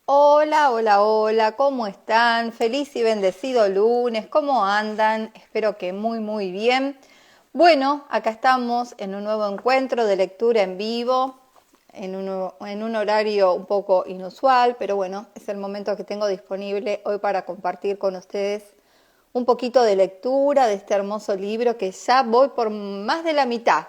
Hola, hola, hola, ¿cómo están? Feliz y bendecido lunes, ¿cómo andan? Espero que muy bien. Bueno, acá estamos en un nuevo encuentro de lectura en vivo, en un horario un poco inusual, pero bueno, es el momento que tengo disponible hoy para compartir con ustedes un poquito de lectura de este hermoso libro que ya voy por más de la mitad.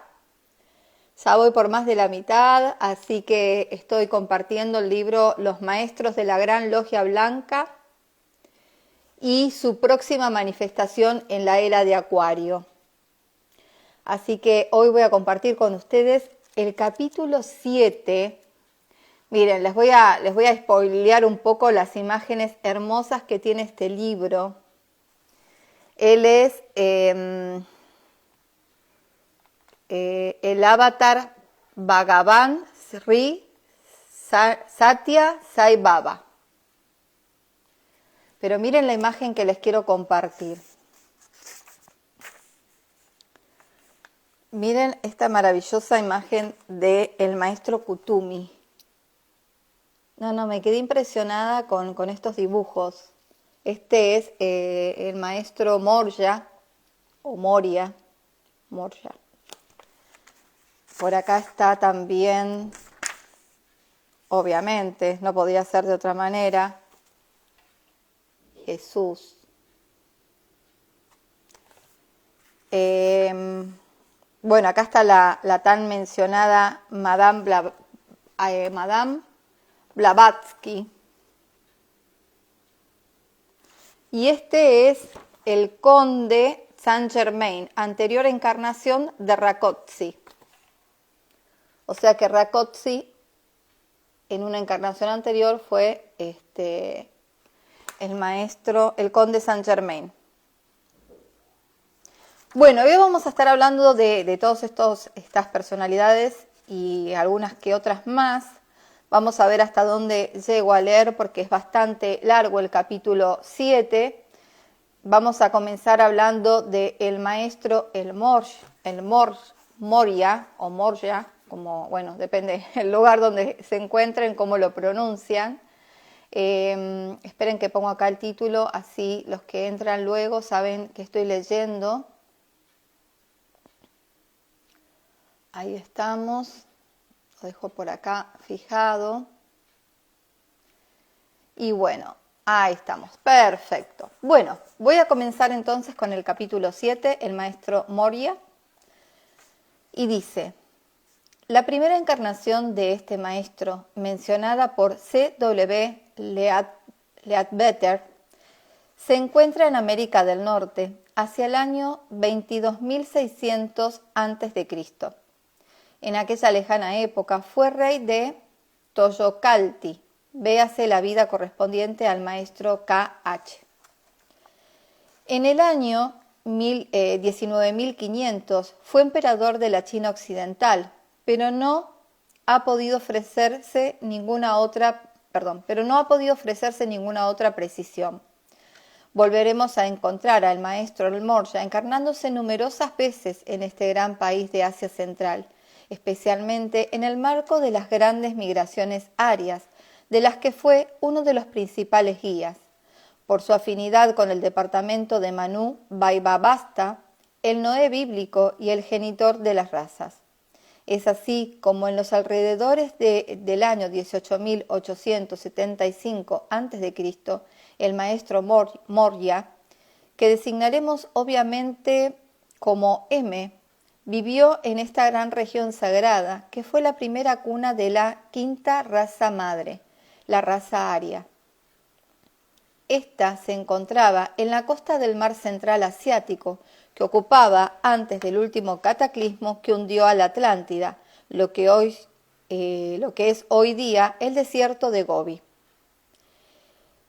Ya voy por más de la mitad, así que estoy compartiendo el libro Los Maestros de la Gran Logia Blanca y su próxima manifestación en la era de Acuario. Así que hoy voy a compartir con ustedes el capítulo 7. Miren, les voy a spoilear un poco las imágenes hermosas que tiene este libro. Él es el avatar Bhagavan Sri Satya Sai Baba. Pero miren la imagen que les quiero compartir. Miren esta maravillosa imagen del maestro Kutumi. No, me quedé impresionada con estos dibujos. Este es el maestro Morya, o Moria, Morya. Por acá está también, obviamente, no podía ser de otra manera, Jesús. Bueno, acá está la tan mencionada Madame Blavatsky. Y este es el conde Saint Germain, anterior encarnación de Rákóczi. O sea que Rákóczi en una encarnación anterior fue el maestro, el conde Saint Germain. Bueno, hoy vamos a estar hablando de todas estas personalidades y algunas que otras más. Vamos a ver hasta dónde llego a leer porque es bastante largo el capítulo 7. Vamos a comenzar hablando del maestro Moria o Morya, como, bueno, depende del lugar donde se encuentren, cómo lo pronuncian. Esperen que pongo acá el título, así los que entran luego saben que estoy leyendo. Ahí estamos, lo dejo por acá fijado. Y bueno, ahí estamos, perfecto. Bueno, voy a comenzar entonces con el capítulo 7, el maestro Morya. Y dice, la primera encarnación de este maestro, mencionada por C.W. Leadbetter, se encuentra en América del Norte, hacia el año 22.600 a.C. En aquella lejana época fue rey de Toyocalti, véase la vida correspondiente al maestro K.H. En el año 19.500 fue emperador de la China occidental, pero no ha podido ofrecerse ninguna otra precisión. Volveremos a encontrar al maestro El Morya encarnándose numerosas veces en este gran país de Asia Central, especialmente en el marco de las grandes migraciones arias, de las que fue uno de los principales guías. Por su afinidad con el departamento de Manu Vaibhastha, el Noé bíblico y el genitor de las razas. Es así como en los alrededores del año 1875 a.C., el maestro Morya, que designaremos obviamente como M, vivió en esta gran región sagrada, que fue la primera cuna de la quinta raza madre, la raza aria. Esta se encontraba en la costa del mar central asiático, que ocupaba antes del último cataclismo que hundió a la Atlántida, lo que es hoy día el desierto de Gobi.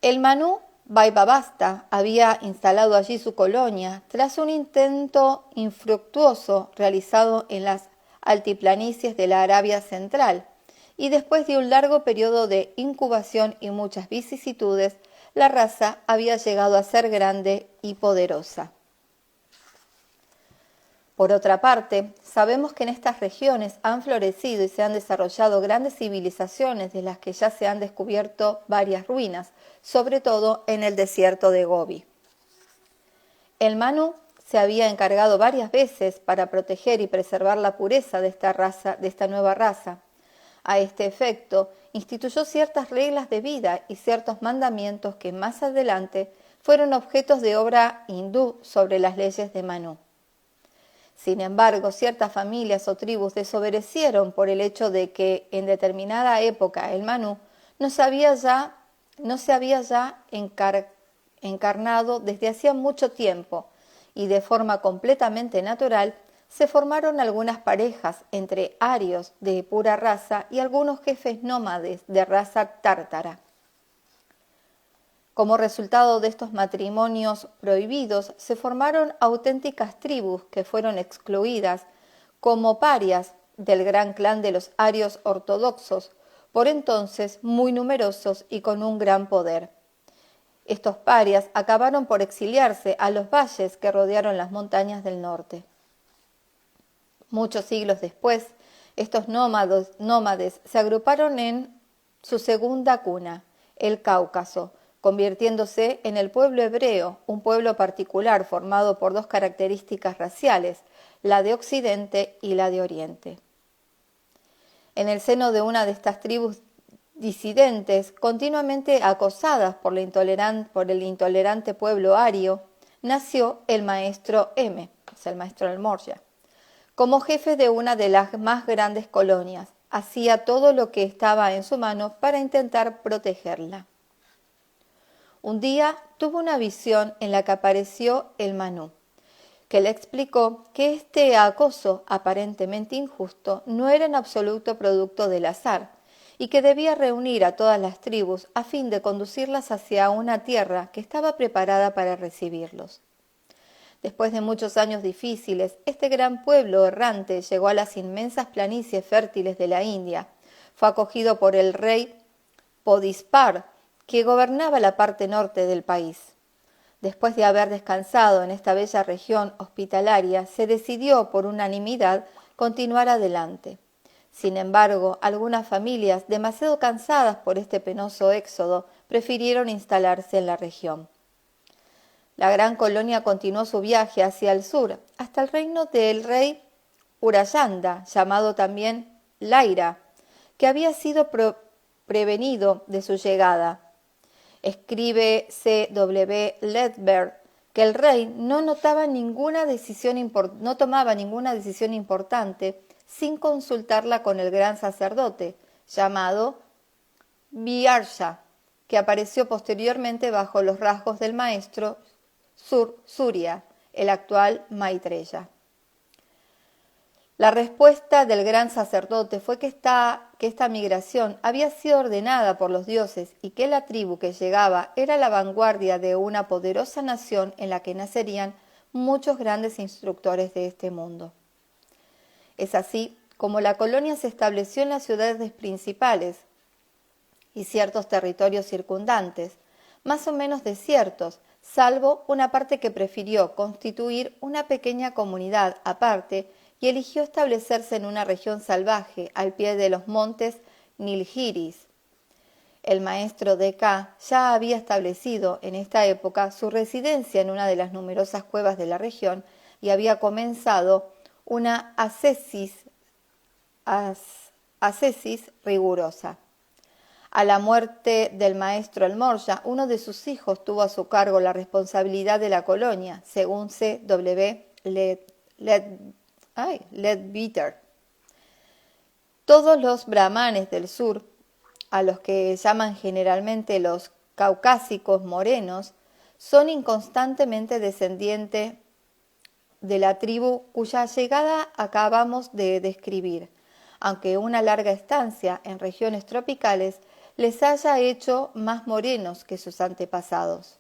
El Manu Vaibhastha había instalado allí su colonia tras un intento infructuoso realizado en las altiplanicies de la Arabia Central, y después de un largo periodo de incubación y muchas vicisitudes, la raza había llegado a ser grande y poderosa. Por otra parte, sabemos que en estas regiones han florecido y se han desarrollado grandes civilizaciones de las que ya se han descubierto varias ruinas, sobre todo en el desierto de Gobi. El Manu se había encargado varias veces para proteger y preservar la pureza de esta nueva raza. A este efecto, instituyó ciertas reglas de vida y ciertos mandamientos que más adelante fueron objetos de obra hindú sobre las leyes de Manu. Sin embargo, ciertas familias o tribus desobedecieron por el hecho de que en determinada época el Manu no se había ya encarnado desde hacía mucho tiempo y de forma completamente natural se formaron algunas parejas entre arios de pura raza y algunos jefes nómades de raza tártara. Como resultado de estos matrimonios prohibidos, se formaron auténticas tribus que fueron excluidas como parias del gran clan de los arios ortodoxos, por entonces muy numerosos y con un gran poder. Estos parias acabaron por exiliarse a los valles que rodearon las montañas del norte. Muchos siglos después, estos nómades se agruparon en su segunda cuna, el Cáucaso, convirtiéndose en el pueblo hebreo, un pueblo particular formado por dos características raciales, la de Occidente y la de Oriente. En el seno de una de estas tribus disidentes, continuamente acosadas por el intolerante pueblo ario, nació el maestro M, el maestro del Morya. Como jefe de una de las más grandes colonias, hacía todo lo que estaba en su mano para intentar protegerla. Un día tuvo una visión en la que apareció el Manu, que le explicó que este acoso aparentemente injusto no era en absoluto producto del azar y que debía reunir a todas las tribus a fin de conducirlas hacia una tierra que estaba preparada para recibirlos. Después de muchos años difíciles, este gran pueblo errante llegó a las inmensas planicies fértiles de la India. Fue acogido por el rey Podispar, que gobernaba la parte norte del país. Después de haber descansado en esta bella región hospitalaria, se decidió por unanimidad continuar adelante. Sin embargo, algunas familias, demasiado cansadas por este penoso éxodo, prefirieron instalarse en la región. La gran colonia continuó su viaje hacia el sur, hasta el reino del rey Urayanda, llamado también Laira, que había sido prevenido de su llegada. Escribe C.W. Ledbetter que el rey no tomaba ninguna decisión importante sin consultarla con el gran sacerdote, llamado Biarsha, que apareció posteriormente bajo los rasgos del maestro Surya, el actual Maitreya. La respuesta del gran sacerdote fue que esta migración había sido ordenada por los dioses y que la tribu que llegaba era la vanguardia de una poderosa nación en la que nacerían muchos grandes instructores de este mundo. Es así como la colonia se estableció en las ciudades principales y ciertos territorios circundantes, más o menos desiertos, salvo una parte que prefirió constituir una pequeña comunidad aparte y eligió establecerse en una región salvaje al pie de los montes Nilgiris. El maestro D.K. ya había establecido en esta época su residencia en una de las numerosas cuevas de la región y había comenzado una ascesis rigurosa. A la muerte del maestro El Morya, uno de sus hijos tuvo a su cargo la responsabilidad de la colonia, según C.W. Ledbetter. Todos los brahmanes del sur, a los que llaman generalmente los caucásicos morenos, son inconstantemente descendientes de la tribu cuya llegada acabamos de describir, aunque una larga estancia en regiones tropicales les haya hecho más morenos que sus antepasados.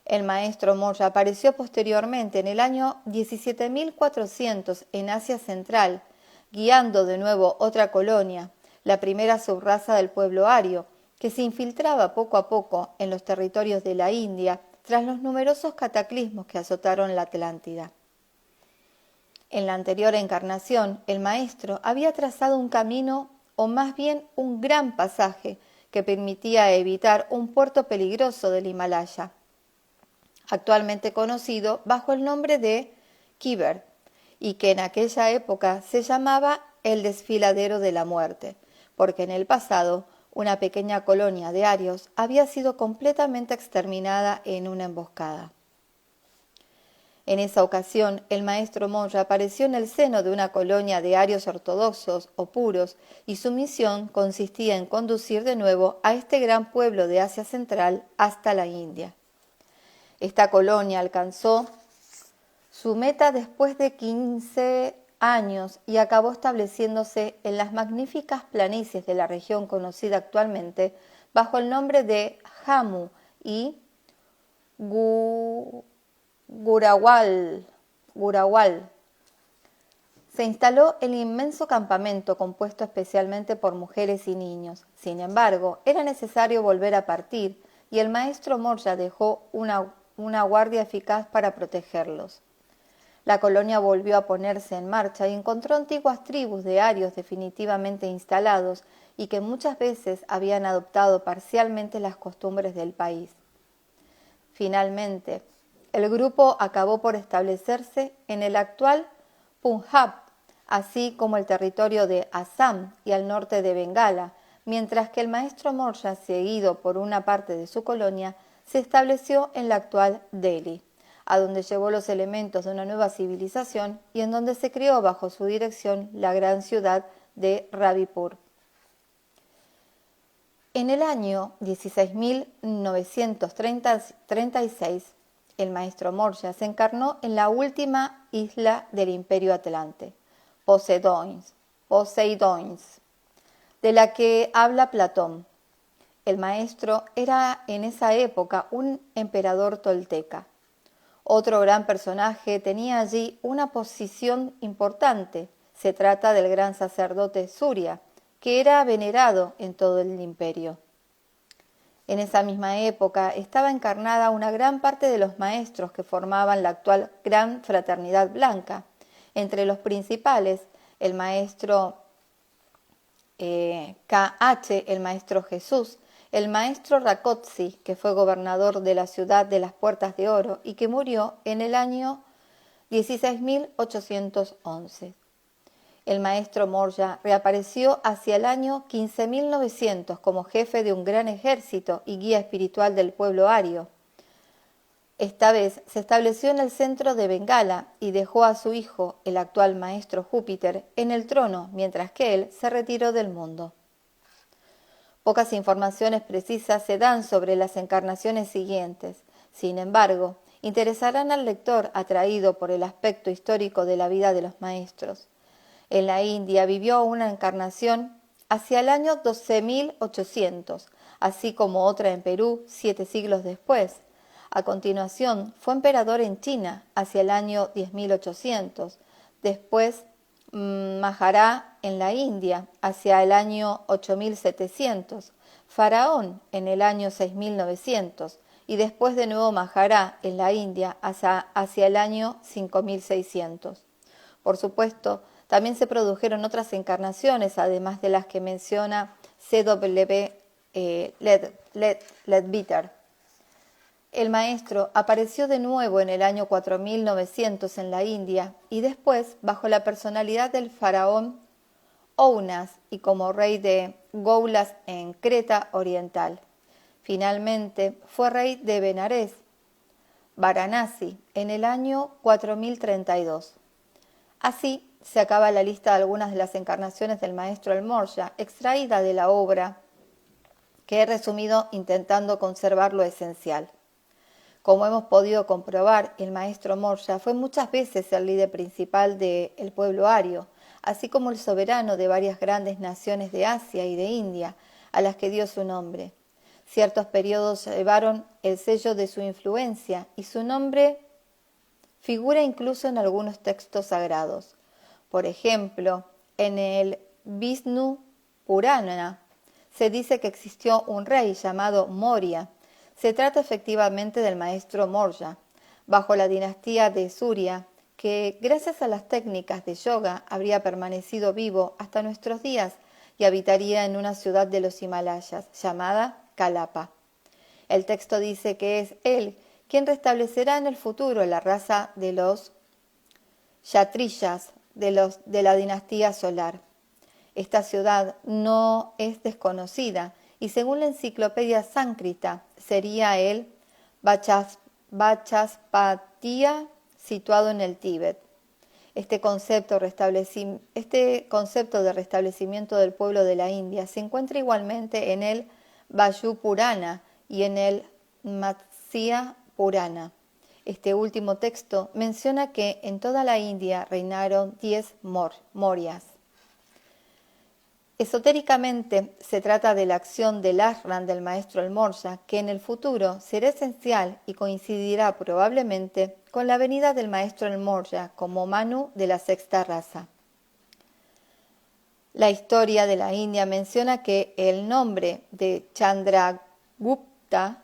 El maestro Morya apareció posteriormente en el año 17.400 en Asia Central, guiando de nuevo otra colonia, la primera subraza del pueblo ario, que se infiltraba poco a poco en los territorios de la India tras los numerosos cataclismos que azotaron la Atlántida. En la anterior encarnación, el maestro había trazado un camino, o más bien un gran pasaje, que permitía evitar un puerto peligroso del Himalaya, actualmente conocido bajo el nombre de Khyber, y que en aquella época se llamaba el Desfiladero de la Muerte, porque en el pasado una pequeña colonia de arios había sido completamente exterminada en una emboscada. En esa ocasión, el maestro monje apareció en el seno de una colonia de arios ortodoxos o puros, y su misión consistía en conducir de nuevo a este gran pueblo de Asia Central hasta la India. Esta colonia alcanzó su meta después de 15 años y acabó estableciéndose en las magníficas planicies de la región conocida actualmente bajo el nombre de Jammu y Gurawal. Se instaló el inmenso campamento compuesto especialmente por mujeres y niños. Sin embargo, era necesario volver a partir y el maestro Morya dejó una guardia eficaz para protegerlos. La colonia volvió a ponerse en marcha y encontró antiguas tribus de arios definitivamente instalados y que muchas veces habían adoptado parcialmente las costumbres del país. Finalmente, el grupo acabó por establecerse en el actual Punjab, así como el territorio de Assam y al norte de Bengala, mientras que el maestro Morya, seguido por una parte de su colonia, se estableció en la actual Delhi, a donde llevó los elementos de una nueva civilización y en donde se creó bajo su dirección la gran ciudad de Ravipur. En el año 16.936, el maestro Morya se encarnó en la última isla del Imperio Atlante, Poseidonis, de la que habla Platón. El maestro era en esa época un emperador tolteca. Otro gran personaje tenía allí una posición importante. Se trata del gran sacerdote Surya, que era venerado en todo el imperio. En esa misma época estaba encarnada una gran parte de los maestros que formaban la actual Gran Fraternidad Blanca. Entre los principales, el maestro K.H., el maestro Jesús, el maestro Rakotsi, que fue gobernador de la ciudad de las Puertas de Oro y que murió en el año 16.811. El maestro Morya reapareció hacia el año 15.900 como jefe de un gran ejército y guía espiritual del pueblo ario. Esta vez se estableció en el centro de Bengala y dejó a su hijo, el actual maestro Júpiter, en el trono, mientras que él se retiró del mundo. Pocas informaciones precisas se dan sobre las encarnaciones siguientes. Sin embargo, interesarán al lector atraído por el aspecto histórico de la vida de los maestros. En la India vivió una encarnación hacia el año 12.800, así como otra en Perú 7 siglos después. A continuación, fue emperador en China hacia el año 10.800. Después, Mahará en la India hacia el año 8.700. Faraón en el año 6.900. Y después de nuevo Mahará en la India hacia el año 5.600. Por supuesto, también se produjeron otras encarnaciones, además de las que menciona C.W. Leadbeater. El maestro apareció de nuevo en el año 4900 en la India y después bajo la personalidad del faraón Ounas y como rey de Goulas en Creta Oriental. Finalmente fue rey de Benarés, Varanasi, en el año 4032. Así se acaba la lista de algunas de las encarnaciones del maestro El Morya, extraída de la obra que he resumido intentando conservar lo esencial. Como hemos podido comprobar, el maestro Morya fue muchas veces el líder principal del pueblo ario, así como el soberano de varias grandes naciones de Asia y de India, a las que dio su nombre. Ciertos periodos llevaron el sello de su influencia y su nombre figura incluso en algunos textos sagrados. Por ejemplo, en el Vishnu Purana se dice que existió un rey llamado Moria. Se trata efectivamente del maestro Morya, bajo la dinastía de Surya, que gracias a las técnicas de yoga habría permanecido vivo hasta nuestros días y habitaría en una ciudad de los Himalayas llamada Kalapa. El texto dice que es él quien restablecerá en el futuro la raza de los Kshatriyas de la dinastía solar. Esta ciudad no es desconocida y según la enciclopedia sánscrita sería el Vachaspatiya situado en el Tíbet. Este concepto de restablecimiento del pueblo de la India se encuentra igualmente en el Vayu Purana y en el Matsya Purana. Este último texto menciona que en toda la India reinaron 10 Mauryas. Esotéricamente se trata de la acción del ashram del maestro el Maurya, que en el futuro será esencial y coincidirá probablemente con la venida del maestro el Maurya como Manu de la sexta raza. La historia de la India menciona que el nombre de Chandragupta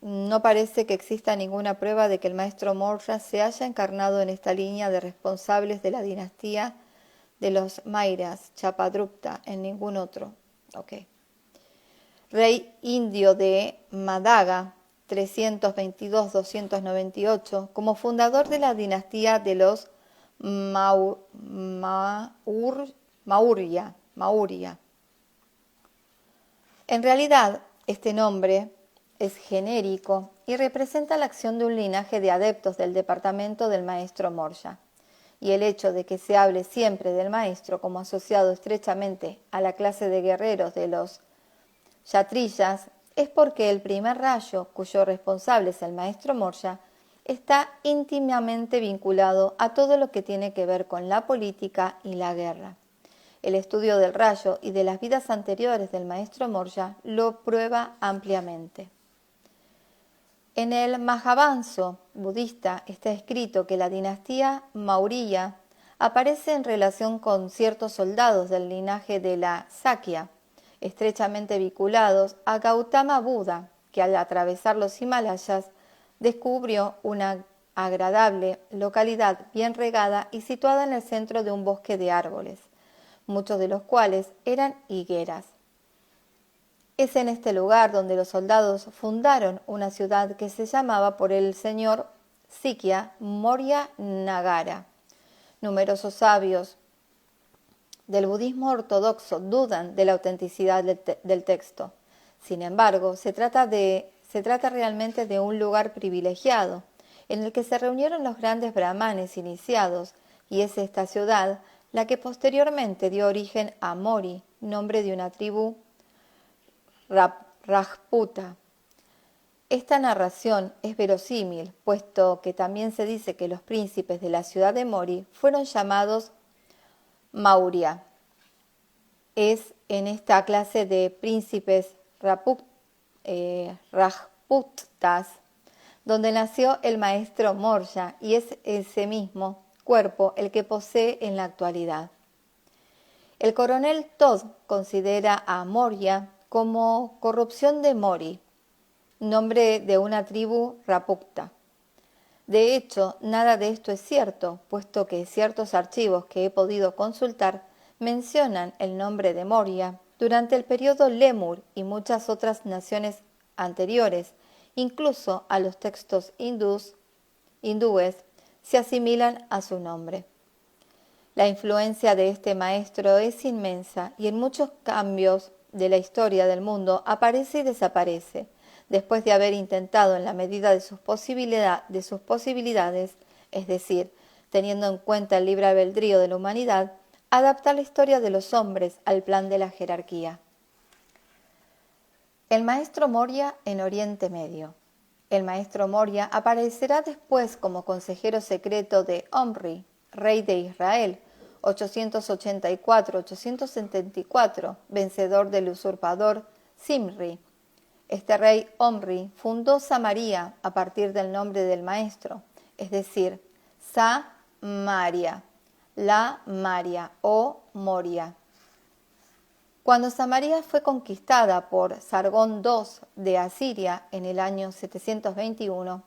no parece que exista ninguna prueba de que el maestro Maurya se haya encarnado en esta línea de responsables de la dinastía de los Mauryas, Chapadrupta, en ningún otro. Rey indio de Madaga, 322-298, como fundador de la dinastía de los Maurya. En realidad, este nombre es genérico y representa la acción de un linaje de adeptos del departamento del maestro Maurya. Y el hecho de que se hable siempre del maestro como asociado estrechamente a la clase de guerreros de los Kshatriyas es porque el primer rayo, cuyo responsable es el maestro Maurya, está íntimamente vinculado a todo lo que tiene que ver con la política y la guerra. El estudio del rayo y de las vidas anteriores del maestro Maurya lo prueba ampliamente. En el Mahavamsa budista está escrito que la dinastía Maurya aparece en relación con ciertos soldados del linaje de la Sakya, estrechamente vinculados a Gautama Buda, que al atravesar los Himalayas descubrió una agradable localidad bien regada y situada en el centro de un bosque de árboles, muchos de los cuales eran higueras. Es en este lugar donde los soldados fundaron una ciudad que se llamaba por el señor Sikya Maurya Nagara. Numerosos sabios del budismo ortodoxo dudan de la autenticidad del texto. Sin embargo, se trata realmente de un lugar privilegiado en el que se reunieron los grandes brahmanes iniciados y es esta ciudad la que posteriormente dio origen a Mori, nombre de una tribu Rajputa. Esta narración es verosímil, puesto que también se dice que los príncipes de la ciudad de Mori fueron llamados Maurya. Es en esta clase de príncipes Rajputas donde nació el maestro Maurya y es ese mismo cuerpo el que posee en la actualidad. El coronel Todd considera a Maurya como corrupción de Mori, nombre de una tribu Rajputa. De hecho, nada de esto es cierto, puesto que ciertos archivos que he podido consultar mencionan el nombre de Maurya durante el periodo Lemur y muchas otras naciones anteriores, incluso a los textos hindúes, se asimilan a su nombre. La influencia de este maestro es inmensa y en muchos cambios de la historia del mundo aparece y desaparece, después de haber intentado en la medida de sus posibilidades, es decir, teniendo en cuenta el libre albedrío de la humanidad, adaptar la historia de los hombres al plan de la jerarquía. El maestro Maurya en Oriente Medio. El maestro Maurya aparecerá después como consejero secreto de Omri, rey de Israel, 884-874, vencedor del usurpador Zimri. Este rey Omri fundó Samaria a partir del nombre del maestro, es decir, Samaria, la Maria o Moria. Cuando Samaria fue conquistada por Sargón II de Asiria en el año 721,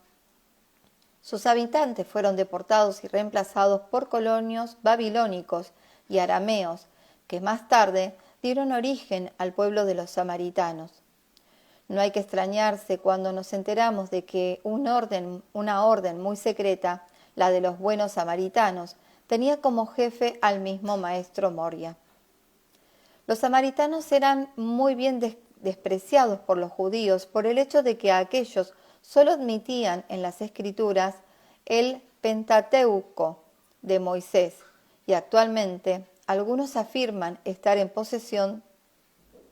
Sus habitantes fueron deportados y reemplazados por colonios babilónicos y arameos, que más tarde dieron origen al pueblo de los samaritanos. No hay que extrañarse cuando nos enteramos de que una orden muy secreta, la de los buenos samaritanos, tenía como jefe al mismo maestro Moria. Los samaritanos eran muy bien despreciados por los judíos por el hecho de que aquellos solo admitían en las escrituras el Pentateuco de Moisés, y actualmente algunos afirman estar en posesión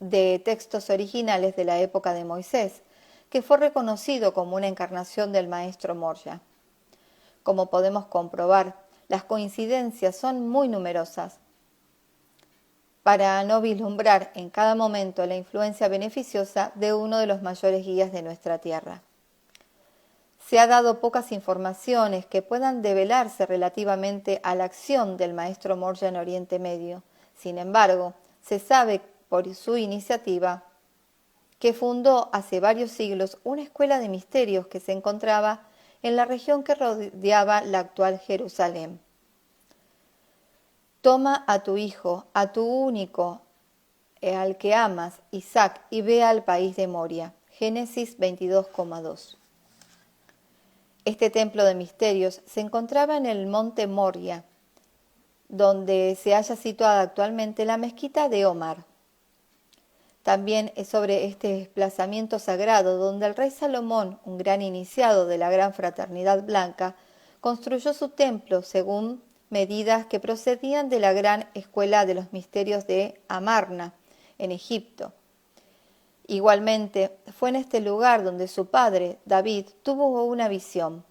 de textos originales de la época de Moisés, que fue reconocido como una encarnación del maestro Moria. Como podemos comprobar, las coincidencias son muy numerosas. Para no vislumbrar en cada momento la influencia beneficiosa de uno de los mayores guías de nuestra tierra. Se ha dado pocas informaciones que puedan develarse relativamente a la acción del maestro Moria en Oriente Medio. Sin embargo, se sabe por su iniciativa que fundó hace varios siglos una escuela de misterios que se encontraba en la región que rodeaba la actual Jerusalén. Toma a tu hijo, a tu único, al que amas, Isaac, y ve al país de Moria. Génesis 22,2. Este templo de misterios se encontraba en el monte Moria, donde se halla situada actualmente la mezquita de Omar. También es sobre este desplazamiento sagrado donde el rey Salomón, un gran iniciado de la gran fraternidad blanca, construyó su templo según medidas que procedían de la gran escuela de los misterios de Amarna, en Egipto. Igualmente, fue en este lugar donde su padre, David, tuvo una visión.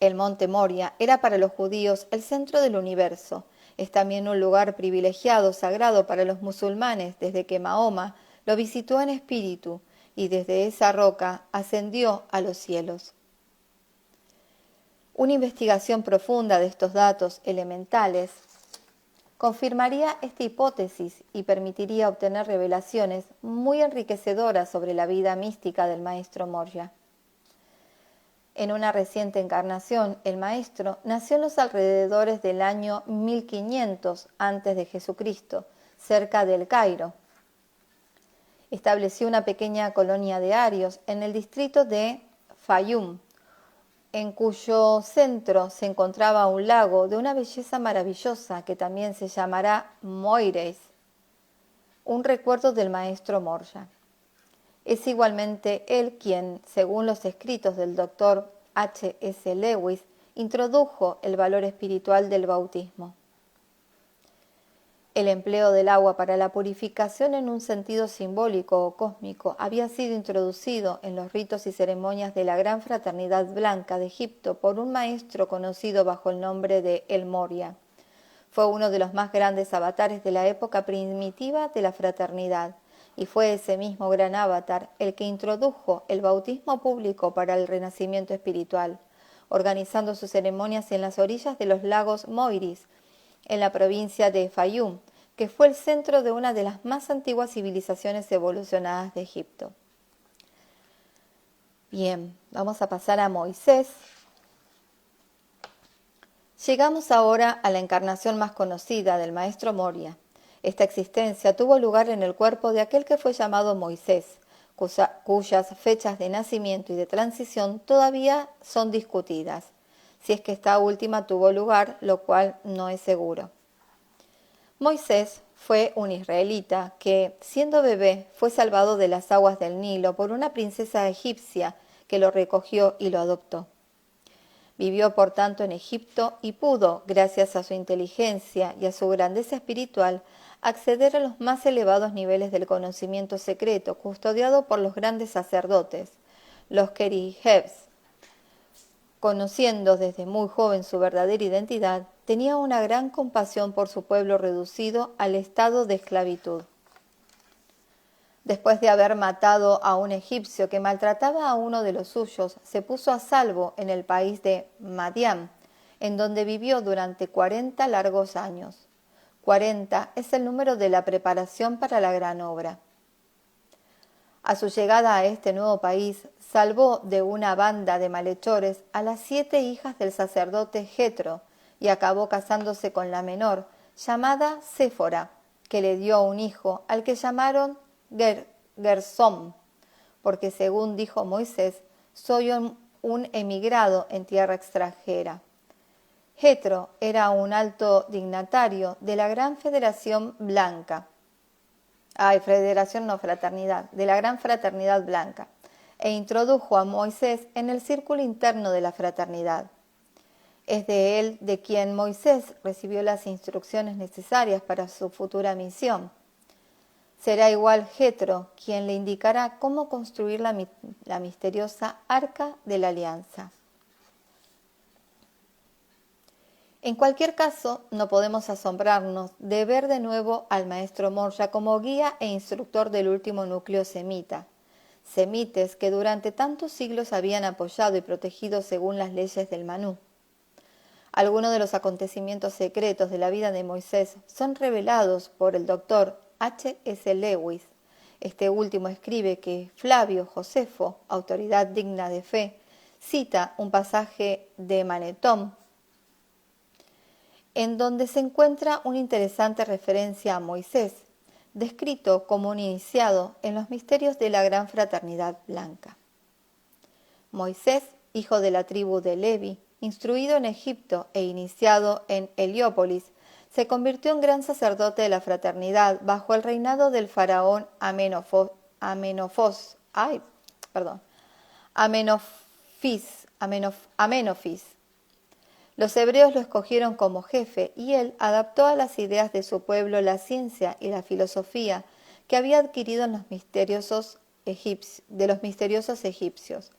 El monte Moria era para los judíos el centro del universo. Es también un lugar privilegiado, sagrado para los musulmanes, desde que Mahoma lo visitó en espíritu y desde esa roca ascendió a los cielos. Una investigación profunda de estos datos elementales confirmaría esta hipótesis y permitiría obtener revelaciones muy enriquecedoras sobre la vida mística del maestro Moria. En una reciente encarnación, el maestro nació en los alrededores del año 1500 a.C., cerca del Cairo. Estableció una pequeña colonia de arios en el distrito de Fayum, en cuyo centro se encontraba un lago de una belleza maravillosa que también se llamará Moires, un recuerdo del maestro Moria. Es igualmente él quien, según los escritos del Dr. H.S. Lewis, introdujo el valor espiritual del bautismo. El empleo del agua para la purificación en un sentido simbólico o cósmico había sido introducido en los ritos y ceremonias de la Gran Fraternidad Blanca de Egipto por un maestro conocido bajo el nombre de El Moria. Fue uno de los más grandes avatares de la época primitiva de la fraternidad, y fue ese mismo gran avatar el que introdujo el bautismo público para el renacimiento espiritual, organizando sus ceremonias en las orillas de los lagos Moiris, en la provincia de Fayum, que fue el centro de una de las más antiguas civilizaciones evolucionadas de Egipto. Bien, vamos a pasar a Moisés. Llegamos ahora a la encarnación más conocida del maestro Moria. Esta existencia tuvo lugar en el cuerpo de aquel que fue llamado Moisés, cuyas fechas de nacimiento y de transición todavía son discutidas, si es que esta última tuvo lugar, lo cual no es seguro. Moisés fue un israelita que, siendo bebé, fue salvado de las aguas del Nilo por una princesa egipcia que lo recogió y lo adoptó. Vivió, por tanto, en Egipto y pudo, gracias a su inteligencia y a su grandeza espiritual, acceder a los más elevados niveles del conocimiento secreto, custodiado por los grandes sacerdotes, los Querihebs. Conociendo desde muy joven su verdadera identidad, tenía una gran compasión por su pueblo reducido al estado de esclavitud. Después de haber matado a un egipcio que maltrataba a uno de los suyos, se puso a salvo en el país de Madián, en donde vivió durante 40 largos años. 40 es el número de la preparación para la gran obra. A su llegada a este nuevo país, salvó de una banda de malhechores a las 7 hijas del sacerdote Jetro y acabó casándose con la menor, llamada Séfora, que le dio un hijo al que llamaron Gersón, porque según dijo Moisés, soy un emigrado en tierra extranjera. Jetro era un alto dignatario de la Gran Federación Blanca, fraternidad, de la Gran Fraternidad Blanca, e introdujo a Moisés en el círculo interno de la fraternidad. Es de él de quien Moisés recibió las instrucciones necesarias para su futura misión. Será igual Jetro quien le indicará cómo construir la misteriosa Arca de la Alianza. En cualquier caso, no podemos asombrarnos de ver de nuevo al maestro Moria como guía e instructor del último núcleo semita. Semites que durante tantos siglos habían apoyado y protegido según las leyes del Manú. Algunos de los acontecimientos secretos de la vida de Moisés son revelados por el doctor H.S. Lewis. Este último escribe que Flavio Josefo, autoridad digna de fe, cita un pasaje de Manetón, en donde se encuentra una interesante referencia a Moisés, descrito como un iniciado en los misterios de la Gran Fraternidad Blanca. Moisés, hijo de la tribu de Levi, instruido en Egipto e iniciado en Heliópolis, se convirtió en gran sacerdote de la fraternidad bajo el reinado del faraón Amenofis. Los hebreos lo escogieron como jefe y él adaptó a las ideas de su pueblo la ciencia y la filosofía que había adquirido en los misteriosos egipcios.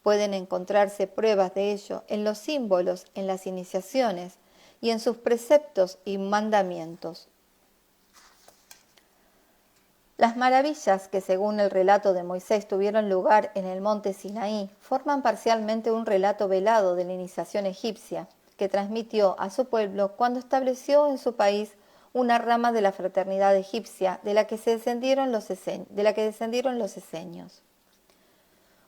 Pueden encontrarse pruebas de ello en los símbolos, en las iniciaciones y en sus preceptos y mandamientos. Las maravillas que según el relato de Moisés tuvieron lugar en el monte Sinaí forman parcialmente un relato velado de la iniciación egipcia que transmitió a su pueblo cuando estableció en su país una rama de la fraternidad egipcia de la que descendieron los esenios.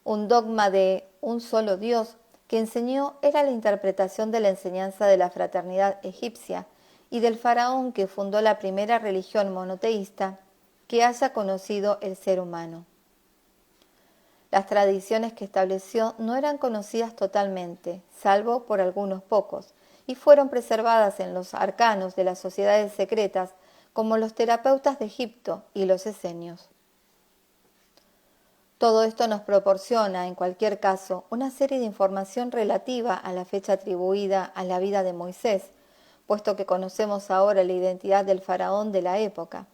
Un dogma de un solo Dios que enseñó era la interpretación de la enseñanza de la fraternidad egipcia y del faraón que fundó la primera religión monoteísta que haya conocido el ser humano. Las tradiciones que estableció no eran conocidas totalmente, salvo por algunos pocos, y fueron preservadas en los arcanos de las sociedades secretas como los terapeutas de Egipto y los esenios. Todo esto nos proporciona, en cualquier caso, una serie de información relativa a la fecha atribuida a la vida de Moisés, puesto que conocemos ahora la identidad del faraón de la época.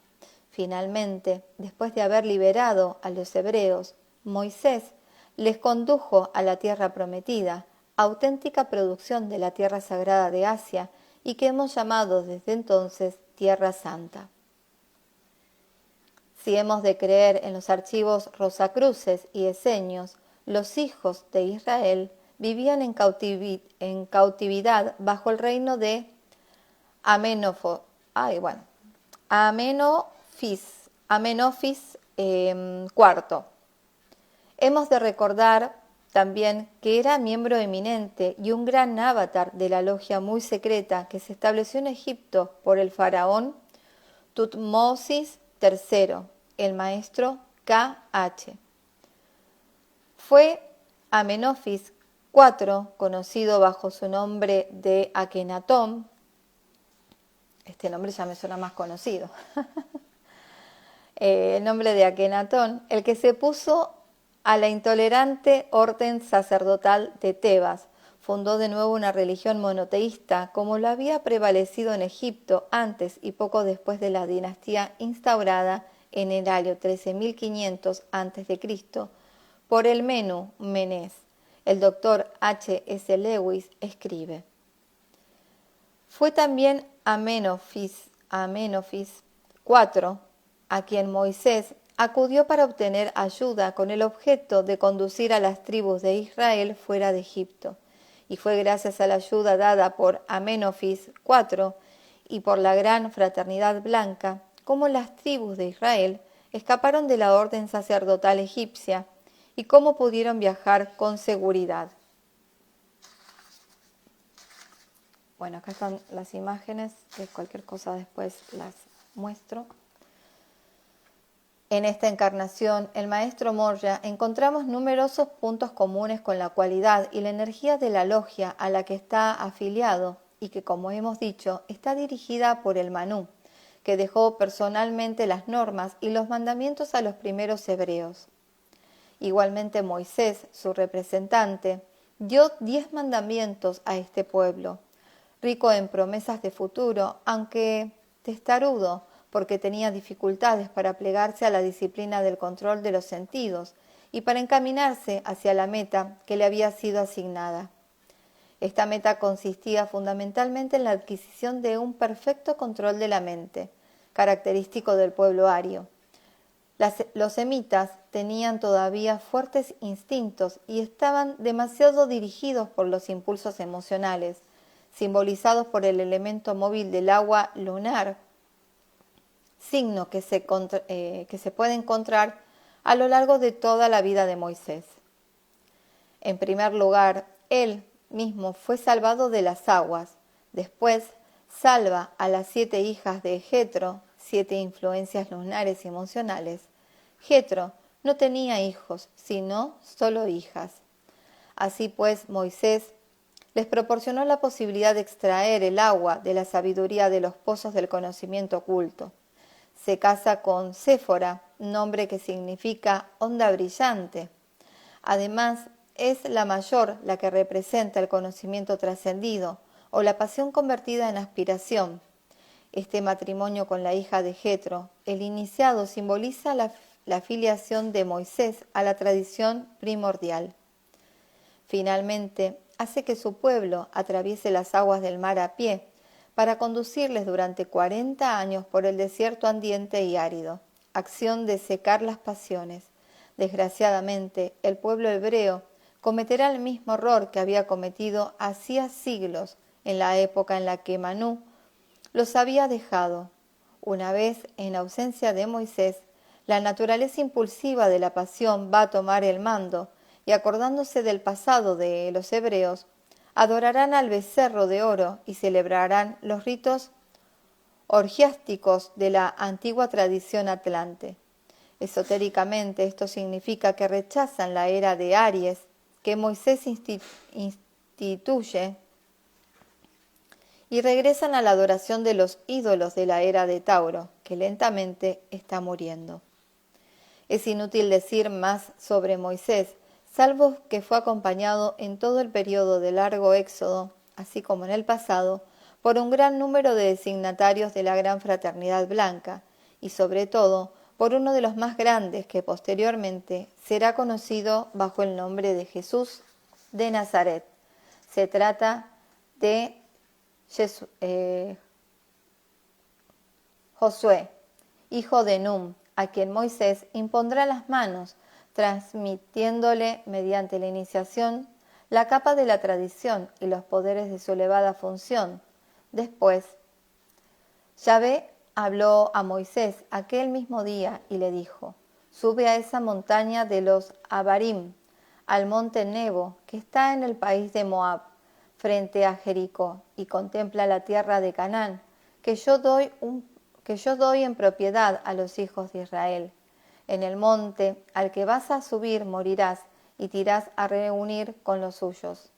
Finalmente, después de haber liberado a los hebreos, Moisés les condujo a la tierra prometida, auténtica producción de la tierra sagrada de Asia y que hemos llamado desde entonces Tierra Santa. Si hemos de creer en los archivos rosacruces y esenios, los hijos de Israel vivían en cautividad bajo el reino de Amenofis IV. Hemos de recordar también que era miembro eminente y un gran avatar de la logia muy secreta que se estableció en Egipto por el faraón Tutmosis III, el maestro K.H. Fue Amenofis IV, conocido bajo su nombre de Akenatón. Este nombre ya me suena más conocido. El nombre de Akenatón, el que se puso a la intolerante orden sacerdotal de Tebas. Fundó de nuevo una religión monoteísta, como lo había prevalecido en Egipto antes y poco después de la dinastía instaurada en el año 13.500 a.C. por el Menú Menés. El doctor H.S. Lewis escribe: fue también Amenofis IV, a quien Moisés acudió para obtener ayuda con el objeto de conducir a las tribus de Israel fuera de Egipto. Y fue gracias a la ayuda dada por Amenofis IV y por la gran fraternidad blanca como las tribus de Israel escaparon de la orden sacerdotal egipcia y cómo pudieron viajar con seguridad. Bueno, acá están las imágenes, que cualquier cosa después las muestro. En esta encarnación, el maestro Morya, encontramos numerosos puntos comunes con la cualidad y la energía de la logia a la que está afiliado y que, como hemos dicho, está dirigida por el Manú, que dejó personalmente las normas y los mandamientos a los primeros hebreos. Igualmente Moisés, su representante, dio 10 mandamientos a este pueblo, rico en promesas de futuro, aunque testarudo, porque tenía dificultades para plegarse a la disciplina del control de los sentidos y para encaminarse hacia la meta que le había sido asignada. Esta meta consistía fundamentalmente en la adquisición de un perfecto control de la mente, característico del pueblo ario. Los semitas tenían todavía fuertes instintos y estaban demasiado dirigidos por los impulsos emocionales, simbolizados por el elemento móvil del agua lunar, signo que se puede encontrar a lo largo de toda la vida de Moisés. En primer lugar, él mismo fue salvado de las aguas. Después, salva a las 7 hijas de Jetro, 7 influencias lunares y emocionales. Jetro no tenía hijos, sino solo hijas. Así pues, Moisés les proporcionó la posibilidad de extraer el agua de la sabiduría de los pozos del conocimiento oculto. Se casa con Séfora, nombre que significa onda brillante. Además, es la mayor la que representa el conocimiento trascendido o la pasión convertida en aspiración. Este matrimonio con la hija de Jetro, el iniciado, simboliza la filiación de Moisés a la tradición primordial. Finalmente, hace que su pueblo atraviese las aguas del mar a pie, para conducirles durante 40 años por el desierto andiente y árido, acción de secar las pasiones. Desgraciadamente, el pueblo hebreo cometerá el mismo error que había cometido hacía siglos en la época en la que Manú los había dejado. Una vez, en ausencia de Moisés, la naturaleza impulsiva de la pasión va a tomar el mando y, acordándose del pasado de los hebreos, adorarán al becerro de oro y celebrarán los ritos orgiásticos de la antigua tradición atlante. Esotéricamente, esto significa que rechazan la era de Aries que Moisés instituye y regresan a la adoración de los ídolos de la era de Tauro, que lentamente está muriendo. Es inútil decir más sobre Moisés, salvo que fue acompañado en todo el periodo de largo éxodo, así como en el pasado, por un gran número de designatarios de la Gran Fraternidad Blanca, y sobre todo por uno de los más grandes que posteriormente será conocido bajo el nombre de Jesús de Nazaret. Se trata de Josué, hijo de Num, a quien Moisés impondrá las manos, transmitiéndole mediante la iniciación la capa de la tradición y los poderes de su elevada función. Después, Yahvé habló a Moisés aquel mismo día y le dijo: sube a esa montaña de los Abarim, al monte Nebo, que está en el país de Moab, frente a Jericó, y contempla la tierra de Canaán, que yo doy en propiedad a los hijos de Israel. En el monte al que vas a subir morirás y te irás a reunir con los tuyos.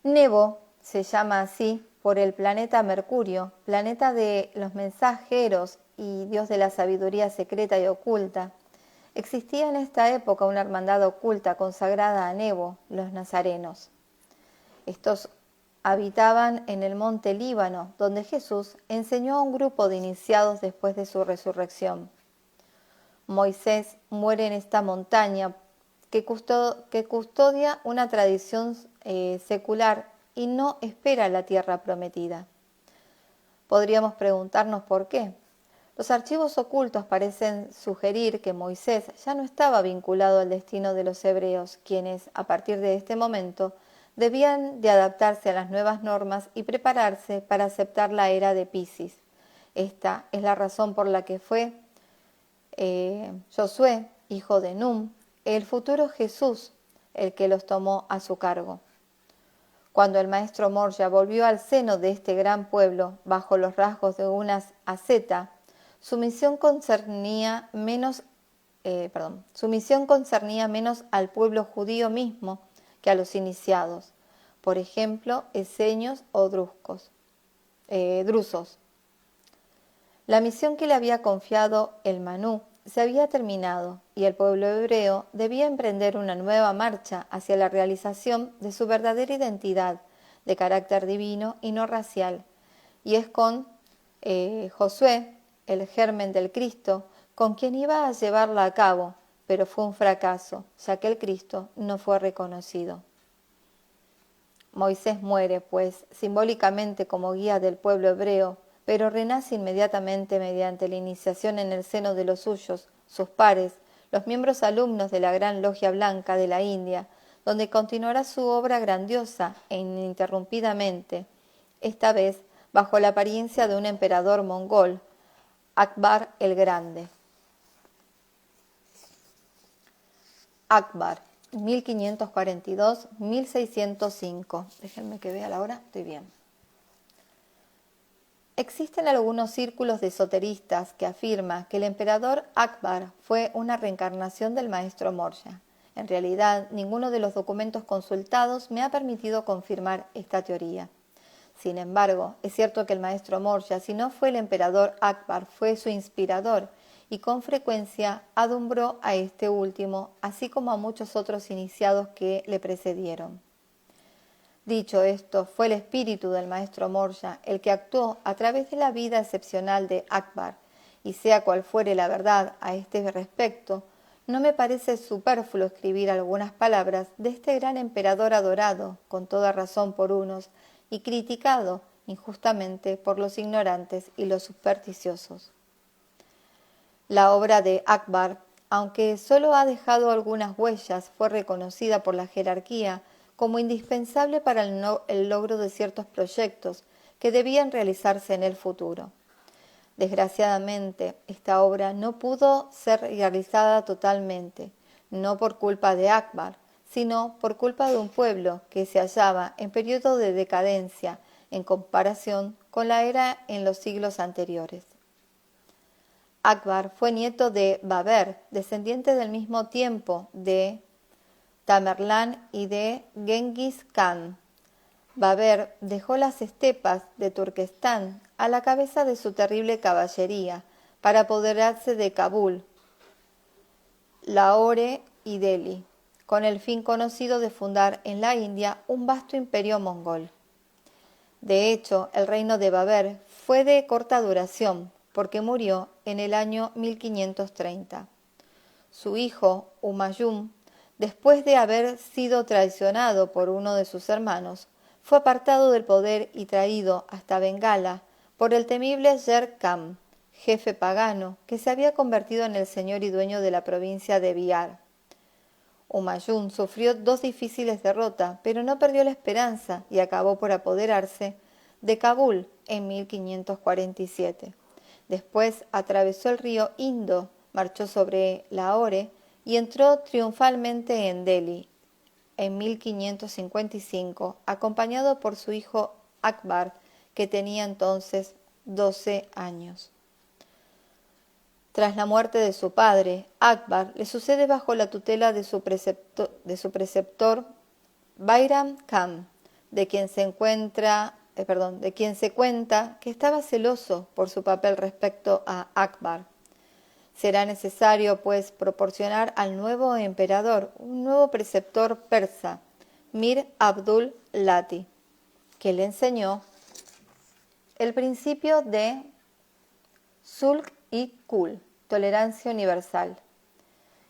Nebo se llama así por el planeta Mercurio, planeta de los mensajeros y dios de la sabiduría secreta y oculta. Existía en esta época una hermandad oculta consagrada a Nebo, los nazarenos. Estos habitaban en el monte Líbano, donde Jesús enseñó a un grupo de iniciados después de su resurrección. Moisés muere en esta montaña que custodia una tradición secular y no espera la tierra prometida. Podríamos preguntarnos por qué. Los archivos ocultos parecen sugerir que Moisés ya no estaba vinculado al destino de los hebreos, quienes, a partir de este momento, debían de adaptarse a las nuevas normas y prepararse para aceptar la era de Piscis, Esta es la razón por la que fue Josué, hijo de Nun, el futuro Jesús, el que los tomó a su cargo. Cuando el maestro Morya volvió al seno de este gran pueblo, bajo los rasgos de una asceta, su misión concernía menos al pueblo judío mismo que a los iniciados, por ejemplo, eseños o drusos. La misión que le había confiado el Manú se había terminado y el pueblo hebreo debía emprender una nueva marcha hacia la realización de su verdadera identidad de carácter divino y no racial. Y es con Josué, el germen del Cristo, con quien iba a llevarla a cabo, pero fue un fracaso, ya que el Cristo no fue reconocido. Moisés muere, pues, simbólicamente como guía del pueblo hebreo, pero renace inmediatamente mediante la iniciación en el seno de los suyos, sus pares, los miembros alumnos de la Gran Logia Blanca de la India, donde continuará su obra grandiosa e ininterrumpidamente, esta vez bajo la apariencia de un emperador mongol, Akbar el Grande. Akbar, 1542-1605. Déjenme que vea la hora, estoy bien. Existen algunos círculos de esoteristas que afirman que el emperador Akbar fue una reencarnación del maestro Morya. En realidad, ninguno de los documentos consultados me ha permitido confirmar esta teoría. Sin embargo, es cierto que el maestro Morya, si no fue el emperador Akbar, fue su inspirador y con frecuencia adumbró a este último, así como a muchos otros iniciados que le precedieron. Dicho esto, fue el espíritu del maestro Morya el que actuó a través de la vida excepcional de Akbar, y sea cual fuere la verdad a este respecto, no me parece superfluo escribir algunas palabras de este gran emperador adorado, con toda razón por unos, y criticado injustamente por los ignorantes y los supersticiosos. La obra de Akbar, aunque solo ha dejado algunas huellas, fue reconocida por la jerarquía como indispensable para el logro de ciertos proyectos que debían realizarse en el futuro. Desgraciadamente, esta obra no pudo ser realizada totalmente, no por culpa de Akbar, sino por culpa de un pueblo que se hallaba en periodo de decadencia en comparación con la era en los siglos anteriores. Akbar fue nieto de Babur, descendiente del mismo tiempo de Tamerlán y de Genghis Khan. Babur dejó las estepas de Turquestán a la cabeza de su terrible caballería para apoderarse de Kabul, Lahore y Delhi, con el fin conocido de fundar en la India un vasto imperio mongol. De hecho, el reino de Babur fue de corta duración, porque murió en el año 1530. Su hijo, Humayun, después de haber sido traicionado por uno de sus hermanos, fue apartado del poder y traído hasta Bengala por el temible Sher Khan, jefe pagano que se había convertido en el señor y dueño de la provincia de Bihar. Humayun sufrió 2 difíciles derrotas, pero no perdió la esperanza y acabó por apoderarse de Kabul en 1547. Después atravesó el río Indo, marchó sobre Lahore y entró triunfalmente en Delhi en 1555, acompañado por su hijo Akbar, que tenía entonces 12 años. Tras la muerte de su padre, Akbar le sucede bajo la tutela de su preceptor Bairam Khan, de quien se cuenta que estaba celoso por su papel respecto a Akbar. Será necesario, pues, proporcionar al nuevo emperador un nuevo preceptor persa, Mir Abdul Lati, que le enseñó el principio de Sulh y Kul, tolerancia universal.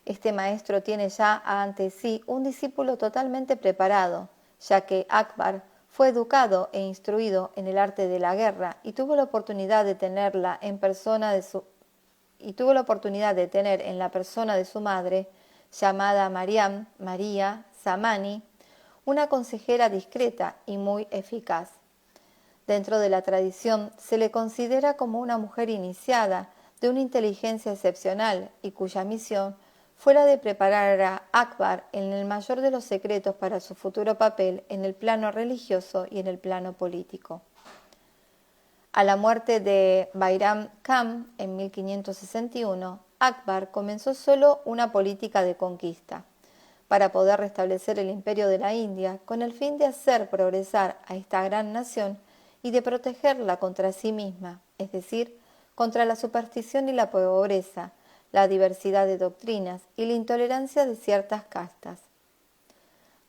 Este maestro tiene ya ante sí un discípulo totalmente preparado, ya que Akbar fue educado e instruido en el arte de la guerra y tuvo la oportunidad de tener en la persona de su madre, llamada María Samani, una consejera discreta y muy eficaz. Dentro de la tradición se le considera como una mujer iniciada, de una inteligencia excepcional y cuya misión fuera de preparar a Akbar en el mayor de los secretos para su futuro papel en el plano religioso y en el plano político. A la muerte de Bairam Khan en 1561, Akbar comenzó solo una política de conquista para poder restablecer el imperio de la India con el fin de hacer progresar a esta gran nación y de protegerla contra sí misma, es decir, contra la superstición y la pobreza, la diversidad de doctrinas y la intolerancia de ciertas castas.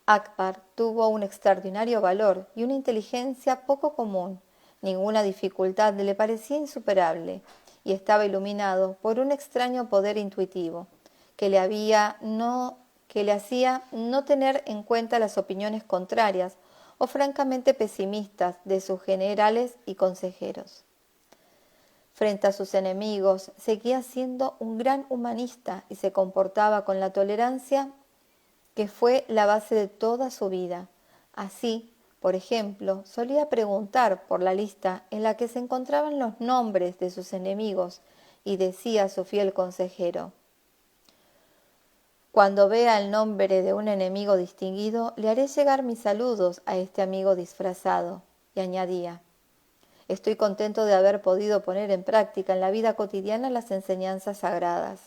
Akbar tuvo un extraordinario valor y una inteligencia poco común. Ninguna dificultad le parecía insuperable y estaba iluminado por un extraño poder intuitivo que le hacía no tener en cuenta las opiniones contrarias o francamente pesimistas de sus generales y consejeros. Frente a sus enemigos, seguía siendo un gran humanista y se comportaba con la tolerancia que fue la base de toda su vida. Así, por ejemplo, solía preguntar por la lista en la que se encontraban los nombres de sus enemigos y decía a su fiel consejero: «Cuando vea el nombre de un enemigo distinguido, le haré llegar mis saludos a este amigo disfrazado». Y añadía: «Estoy contento de haber podido poner en práctica en la vida cotidiana las enseñanzas sagradas».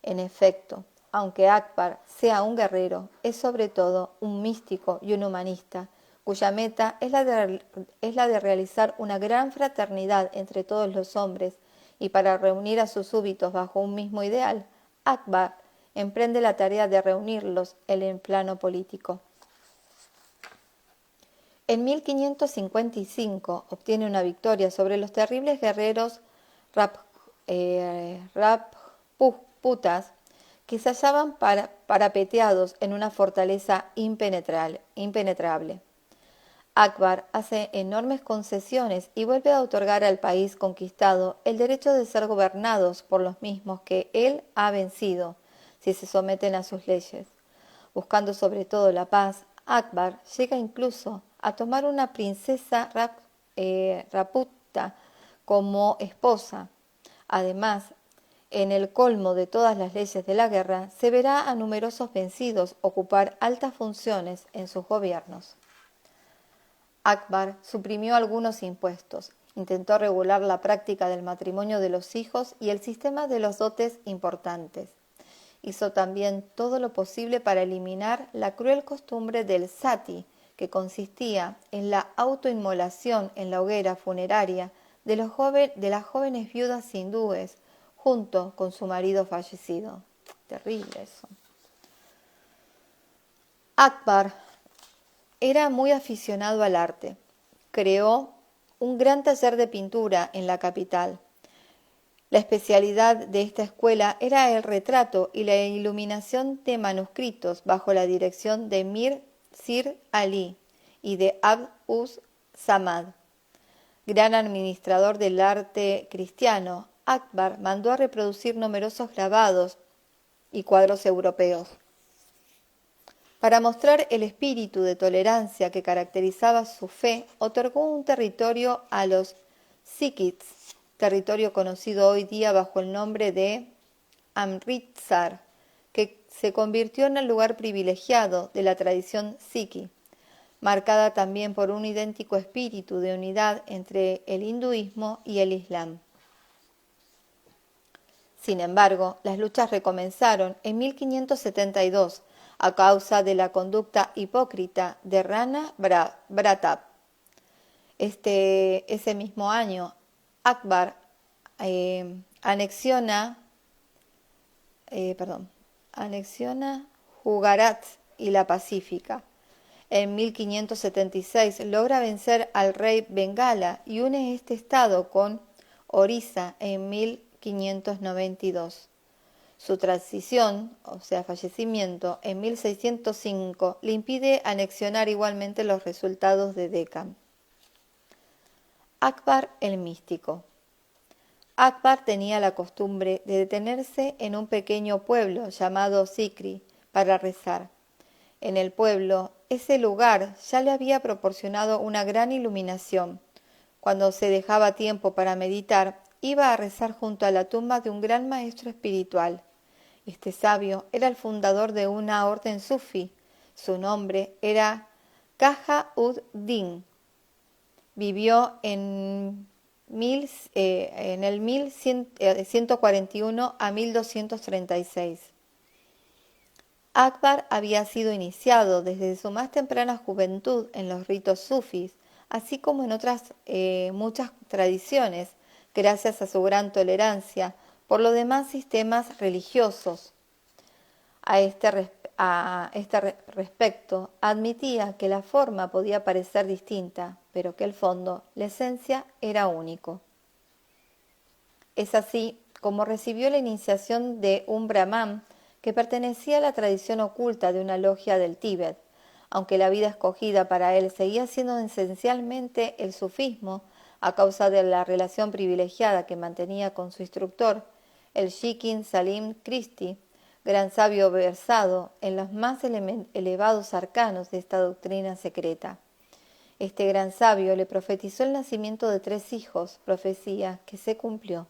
En efecto, aunque Akbar sea un guerrero, es sobre todo un místico y un humanista, cuya meta es la de realizar una gran fraternidad entre todos los hombres, y para reunir a sus súbditos bajo un mismo ideal, Akbar emprende la tarea de reunirlos en el plano político. En 1555 obtiene una victoria sobre los terribles guerreros Rajputas que se hallaban parapeteados en una fortaleza impenetrable. Akbar hace enormes concesiones y vuelve a otorgar al país conquistado el derecho de ser gobernados por los mismos que él ha vencido, si se someten a sus leyes. Buscando sobre todo la paz, Akbar llega incluso a tomar una princesa Rajputa como esposa. Además, en el colmo de todas las leyes de la guerra, se verá a numerosos vencidos ocupar altas funciones en sus gobiernos. Akbar suprimió algunos impuestos, intentó regular la práctica del matrimonio de los hijos y el sistema de los dotes importantes. Hizo también todo lo posible para eliminar la cruel costumbre del sati, que consistía en la autoinmolación en la hoguera funeraria de las jóvenes viudas hindúes, junto con su marido fallecido. Terrible eso. Akbar era muy aficionado al arte. Creó un gran taller de pintura en la capital. La especialidad de esta escuela era el retrato y la iluminación de manuscritos bajo la dirección de Mir Sir Ali y de Abd Samad. Gran administrador del arte cristiano, Akbar mandó a reproducir numerosos grabados y cuadros europeos. Para mostrar el espíritu de tolerancia que caracterizaba su fe, otorgó un territorio a los Sikhs, territorio conocido hoy día bajo el nombre de Amritsar, que se convirtió en el lugar privilegiado de la tradición sikhi, marcada también por un idéntico espíritu de unidad entre el hinduismo y el islam. Sin embargo, las luchas recomenzaron en 1572 a causa de la conducta hipócrita de Rana Pratap. Ese mismo año, Akbar anexiona Gujarat y la Pacífica. En 1576 logra vencer al rey Bengala y une este estado con Orissa en 1592. Su transición, o sea, fallecimiento, en 1605 le impide anexionar igualmente los resultados de Deccan. Akbar el místico. Akbar tenía la costumbre de detenerse en un pequeño pueblo llamado Sikri para rezar. En el pueblo, ese lugar ya le había proporcionado una gran iluminación. Cuando se dejaba tiempo para meditar, iba a rezar junto a la tumba de un gran maestro espiritual. Este sabio era el fundador de una orden sufí. Su nombre era Kaja-ud-Din. Vivió en el 1141 a 1236. Akbar había sido iniciado desde su más temprana juventud en los ritos sufís, así como en otras muchas tradiciones, gracias a su gran tolerancia por los demás sistemas religiosos. A este respecto, admitía que la forma podía parecer distinta, pero que el fondo, la esencia, era único. Es así como recibió la iniciación de un brahman que pertenecía a la tradición oculta de una logia del Tíbet. Aunque la vida escogida para él seguía siendo esencialmente el sufismo, a causa de la relación privilegiada que mantenía con su instructor, el Shikin Salim Christi, gran sabio versado en los más elevados arcanos de esta doctrina secreta. Este gran sabio le profetizó el nacimiento de 3 hijos, profecía que se cumplió.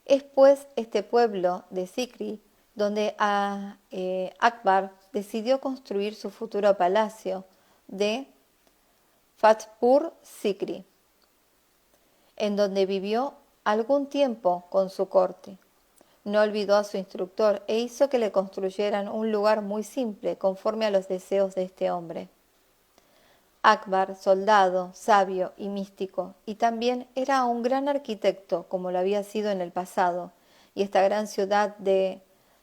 Es pues este pueblo de Sikri donde Akbar decidió construir su futuro palacio de Fatehpur Sikri, en donde vivió algún tiempo con su corte. No olvidó a su instructor e hizo que le construyeran un lugar muy simple conforme a los deseos de este hombre. Akbar, soldado, sabio y místico, y también era un gran arquitecto como lo había sido en el pasado, y esta gran ciudad de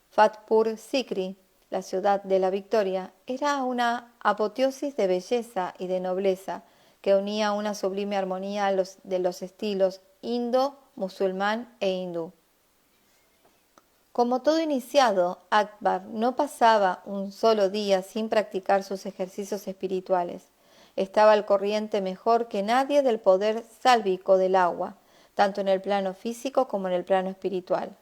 Fatehpur Sikri, la ciudad de la victoria, era una apoteosis de belleza y de nobleza que unía una sublime armonía de los estilos indo, musulmán e hindú. Como todo iniciado, Akbar no pasaba un solo día sin practicar sus ejercicios espirituales. Estaba al corriente mejor que nadie del poder sálvico del agua, tanto en el plano físico como en el plano espiritual.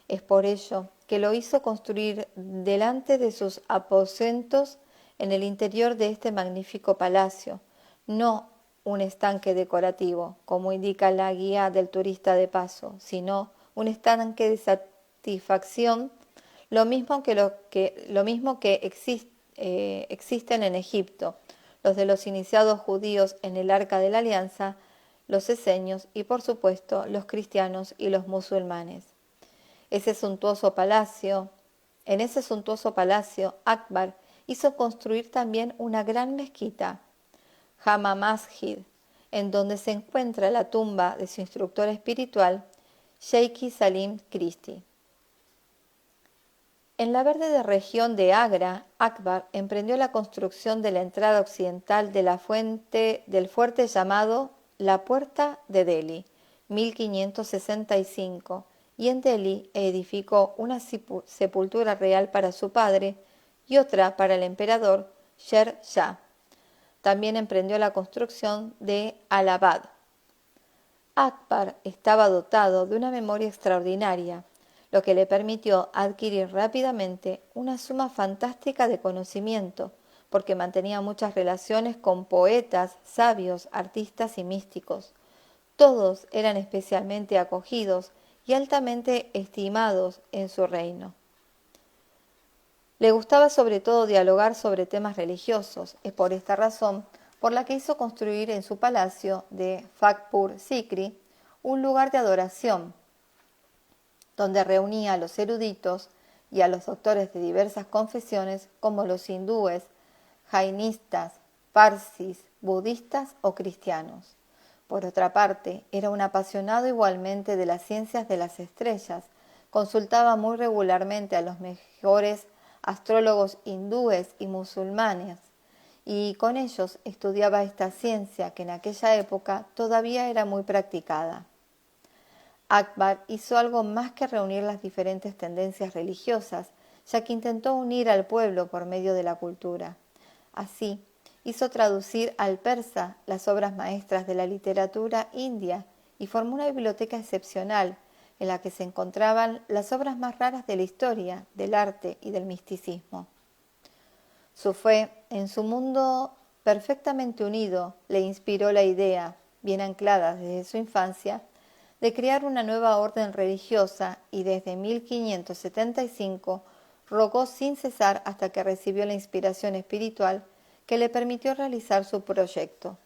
Es por ello que lo hizo construir delante de sus aposentos en el interior de este magnífico palacio, no un estanque decorativo, como indica la guía del turista de paso, sino un estanque de satisfacción, lo mismo que existen en Egipto, los de los iniciados judíos en el Arca de la Alianza, los esenios y por supuesto los cristianos y los musulmanes. En ese suntuoso palacio, Akbar hizo construir también una gran mezquita, Jama Masjid, en donde se encuentra la tumba de su instructor espiritual, Sheikh Salim Christi. En la verde región de Agra, Akbar emprendió la construcción de la entrada occidental del fuerte llamado la Puerta de Delhi, 1565, y en Delhi edificó una sepultura real para su padre y otra para el emperador Sher Shah. También emprendió la construcción de Allahabad. Akbar estaba dotado de una memoria extraordinaria, lo que le permitió adquirir rápidamente una suma fantástica de conocimiento, porque mantenía muchas relaciones con poetas, sabios, artistas y místicos. Todos eran especialmente acogidos y altamente estimados en su reino. Le gustaba sobre todo dialogar sobre temas religiosos. Es por esta razón por la que hizo construir en su palacio de Fatehpur Sikri un lugar de adoración, donde reunía a los eruditos y a los doctores de diversas confesiones como los hindúes, jainistas, parsis, budistas o cristianos. Por otra parte, era un apasionado igualmente de las ciencias de las estrellas, consultaba muy regularmente a los mejores astrólogos hindúes y musulmanes, y con ellos estudiaba esta ciencia que en aquella época todavía era muy practicada. Akbar hizo algo más que reunir las diferentes tendencias religiosas, ya que intentó unir al pueblo por medio de la cultura. Así, hizo traducir al persa las obras maestras de la literatura india y formó una biblioteca excepcional en la que se encontraban las obras más raras de la historia, del arte y del misticismo. Su fe en su mundo perfectamente unido le inspiró la idea, bien anclada desde su infancia, de crear una nueva orden religiosa y desde 1575 rogó sin cesar hasta que recibió la inspiración espiritual que le permitió realizar su proyecto.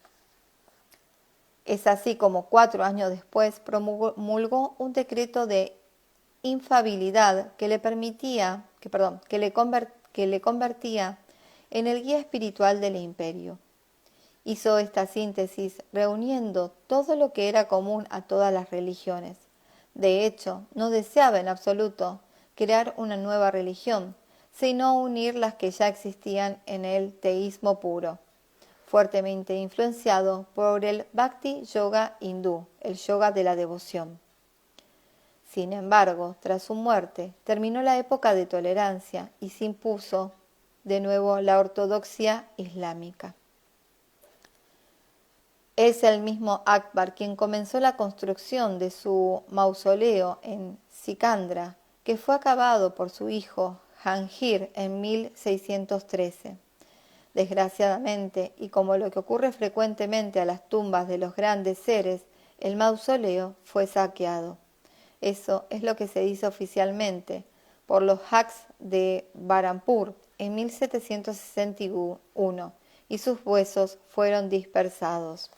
Es así como 4 años después promulgó un decreto de infalibilidad que le convertía en el guía espiritual del imperio. Hizo esta síntesis reuniendo todo lo que era común a todas las religiones. De hecho, no deseaba en absoluto crear una nueva religión, sino unir las que ya existían en el teísmo puro, fuertemente influenciado por el Bhakti Yoga hindú, el yoga de la devoción. Sin embargo, tras su muerte, terminó la época de tolerancia y se impuso de nuevo la ortodoxia islámica. Es el mismo Akbar quien comenzó la construcción de su mausoleo en Sikandra, que fue acabado por su hijo Jahangir en 1613. Desgraciadamente, y como lo que ocurre frecuentemente a las tumbas de los grandes seres, el mausoleo fue saqueado. Eso es lo que se dice oficialmente por los Haqs de Barampur en 1761 y sus huesos fueron dispersados.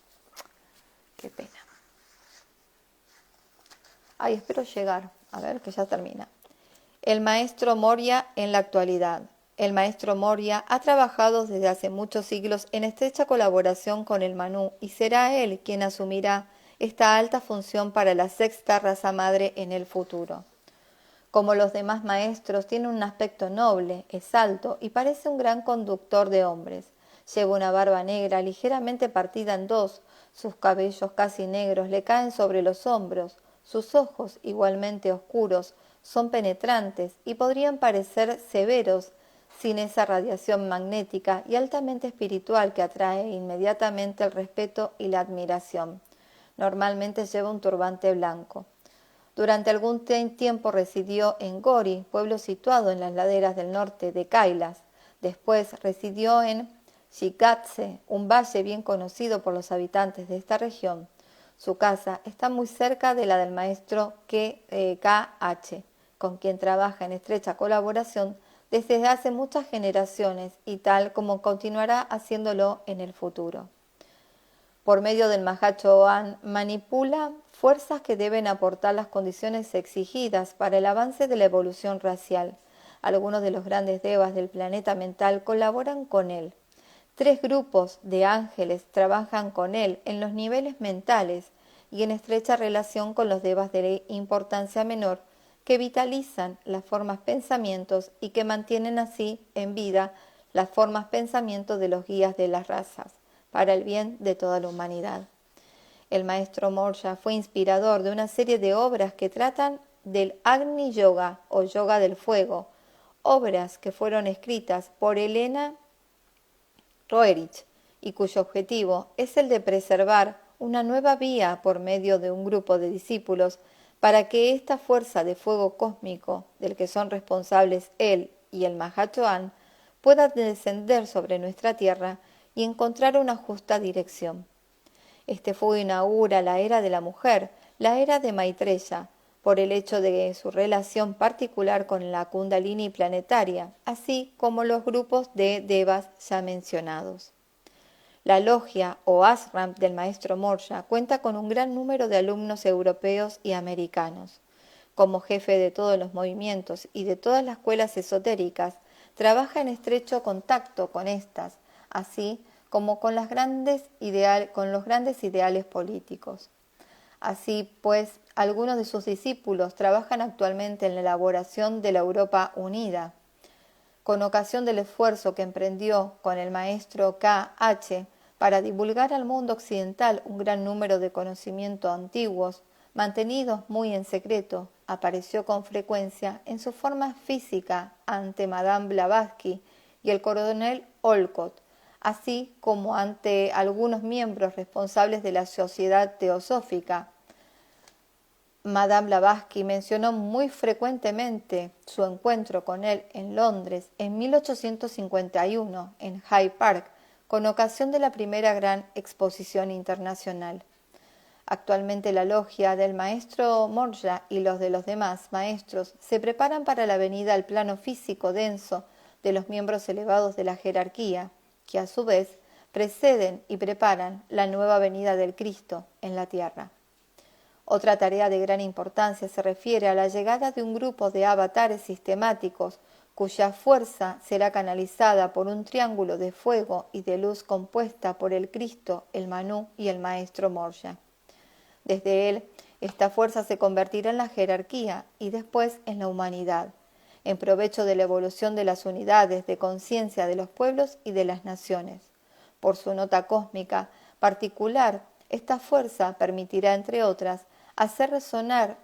Qué pena. Ay, espero llegar. A ver, que ya termina. El maestro Moria en la actualidad. El maestro Moria ha trabajado desde hace muchos siglos en estrecha colaboración con el Manú y será él quien asumirá esta alta función para la sexta raza madre en el futuro. Como los demás maestros, tiene un aspecto noble, es alto y parece un gran conductor de hombres. Lleva una barba negra ligeramente partida en dos, sus cabellos casi negros le caen sobre los hombros, sus ojos, igualmente oscuros, son penetrantes y podrían parecer severos sin esa radiación magnética y altamente espiritual que atrae inmediatamente el respeto y la admiración. Normalmente lleva un turbante blanco. Durante algún tiempo residió en Gori, pueblo situado en las laderas del norte de Kailas. Después residió en Shikatse, un valle bien conocido por los habitantes de esta región. Su casa está muy cerca de la del maestro K.H., con quien trabaja en estrecha colaboración desde hace muchas generaciones y tal como continuará haciéndolo en el futuro. Por medio del Mahachohan manipula fuerzas que deben aportar las condiciones exigidas para el avance de la evolución racial. Algunos de los grandes devas del planeta mental colaboran con él. 3 grupos de ángeles trabajan con él en los niveles mentales y en estrecha relación con los devas de importancia menor que vitalizan las formas pensamientos y que mantienen así en vida las formas pensamientos de los guías de las razas, para el bien de toda la humanidad. El maestro Moria fue inspirador de una serie de obras que tratan del Agni Yoga o Yoga del Fuego, obras que fueron escritas por Elena Roerich y cuyo objetivo es el de preservar una nueva vía por medio de un grupo de discípulos para que esta fuerza de fuego cósmico del que son responsables él y el Mahachohan pueda descender sobre nuestra tierra y encontrar una justa dirección. Este fuego inaugura la era de la mujer, la era de Maitreya, por el hecho de su relación particular con la Kundalini planetaria, así como los grupos de devas ya mencionados. La logia o ashram del maestro Moria cuenta con un gran número de alumnos europeos y americanos. Como jefe de todos los movimientos y de todas las escuelas esotéricas, trabaja en estrecho contacto con estas, así como con los grandes ideales políticos. Así pues, algunos de sus discípulos trabajan actualmente en la elaboración de la Europa unida. Con ocasión del esfuerzo que emprendió con el maestro K.H. para divulgar al mundo occidental un gran número de conocimientos antiguos, mantenidos muy en secreto, apareció con frecuencia en su forma física ante Madame Blavatsky y el coronel Olcott, así como ante algunos miembros responsables de la Sociedad Teosófica. Madame Blavatsky mencionó muy frecuentemente su encuentro con él en Londres en 1851 en Hyde Park, con ocasión de la primera gran exposición internacional. Actualmente la logia del maestro Morja y los de los demás maestros se preparan para la venida al plano físico denso de los miembros elevados de la jerarquía, que a su vez preceden y preparan la nueva venida del Cristo en la tierra. Otra tarea de gran importancia se refiere a la llegada de un grupo de avatares sistemáticos cuya fuerza será canalizada por un triángulo de fuego y de luz compuesta por el Cristo, el Manú y el Maestro Morja. Desde él, esta fuerza se convertirá en la jerarquía y después en la humanidad, en provecho de la evolución de las unidades de conciencia de los pueblos y de las naciones. Por su nota cósmica particular, esta fuerza permitirá, entre otras, hacer resonar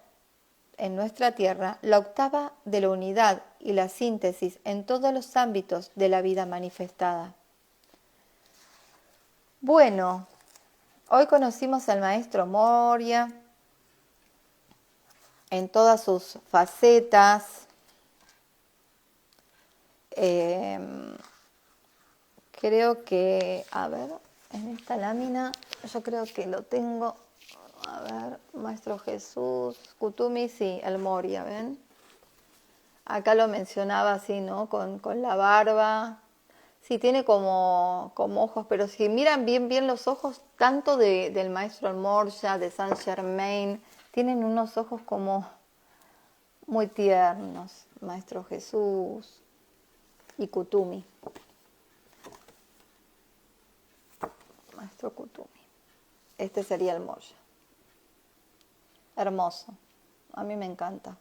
en nuestra Tierra la octava de la unidad y la síntesis en todos los ámbitos de la vida manifestada. Bueno, hoy conocimos al maestro Morja en todas sus facetas. Creo que, a ver, en esta lámina yo creo que lo tengo. A ver, Maestro Jesús, Kutumi, sí, el Morja, ¿ven? Acá lo mencionaba así, ¿no? Con la barba. Sí, tiene como ojos, pero si miran bien los ojos, tanto del Maestro Morja, de Saint Germain, tienen unos ojos como muy tiernos, Maestro Jesús y Kutumi. Maestro Kutumi. Este sería el Morja. Hermoso, a mí me encanta.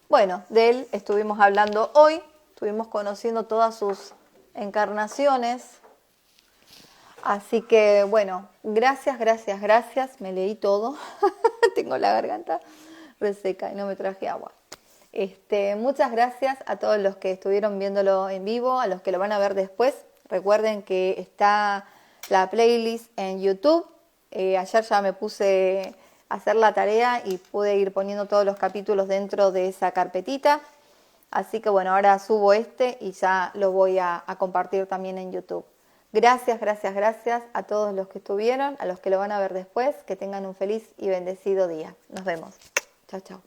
Bueno, de él estuvimos hablando hoy, estuvimos conociendo todas sus encarnaciones. Así que, bueno, gracias, me leí todo. Tengo la garganta reseca y no me traje agua. Muchas gracias a todos los que estuvieron viéndolo en vivo, a los que lo van a ver después. Recuerden que está la playlist en YouTube. Ayer ya me puse a hacer la tarea y pude ir poniendo todos los capítulos dentro de esa carpetita. Así que bueno, ahora subo y ya lo voy a compartir también en YouTube. Gracias a todos los que estuvieron, a los que lo van a ver después. Que tengan un feliz y bendecido día. Nos vemos. Chao, chao.